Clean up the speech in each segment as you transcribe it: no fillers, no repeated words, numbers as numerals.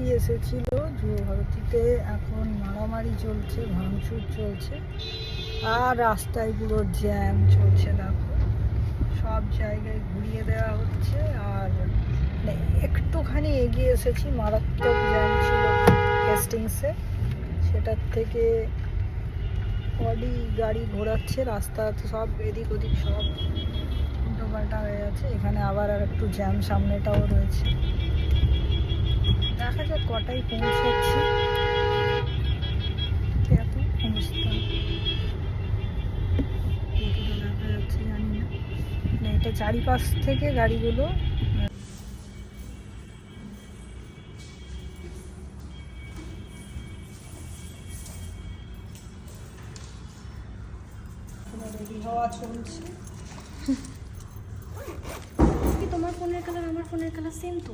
ভারতী এসেছিল, যুব ভারতীতে এখন মারামারি চলছে, ভাঙচুর চলছে, আর রাস্তায় পুরো জ্যাম চলছে। দেখো সব জায়গায় ঘুরিয়ে দেওয়া হচ্ছে। আর একটুখানি এগিয়ে এসেছি, মারাত্মক জ্যাম ছিল হেস্টিংসে, সেটার থেকে অডি গাড়ি ঘোরাচ্ছে, রাস্তা সব এদিক ওদিক সব উল্টোপাল্টা হয়ে যাচ্ছে। এখানে আবার আর একটু জ্যাম সামনেটাও রয়েছে। দেখা যাক কটায় পৌঁছাচ্ছি। এত অবস্থা কতটা দেখা যাচ্ছে জানি না, মানে এটা চারিপাশ থেকে গাড়িগুলো রেডি হওয়া চলছে। তোমার ফোনের কালার আমার ফোনের কালার সেম তো?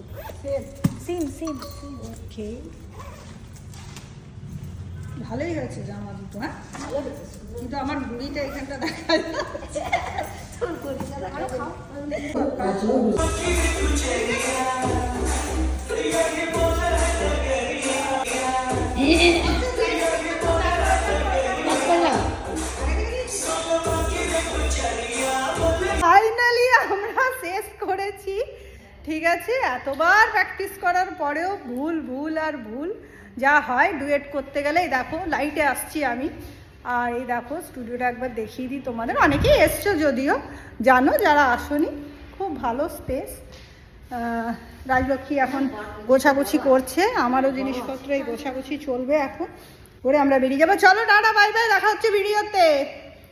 Same same same. ওকে, ভালোই হয়েছে জামা দুটো। হ্যাঁ কিন্তু আমার ঘুড়িটা এখানটা দেখা যাচ্ছে। ফাইনালি আমরা শেষ করেছি। ঠিক আছে, এতবার প্র্যাকটিস করার পরেও ভুল ভুল আর ভুল যা হয় ডুয়েট করতে গেলে। এই দেখো লাইটে আসছি আমি, আর এই দেখো স্টুডিওটা একবার দেখিয়ে দিই তোমাদের। অনেকেই এসছো যদিও, জানো, যারা আসোনি খুব ভালো স্পেস। রাজলক্ষ্মী এখন গোছাগুছি করছে, আমারও জিনিসপত্র এই গোছাগুছি চলবে এখন করে আমরা বেরিয়ে যাবো। চলো টাটা, বাই বাই, দেখা হচ্ছে ভিডিওতে।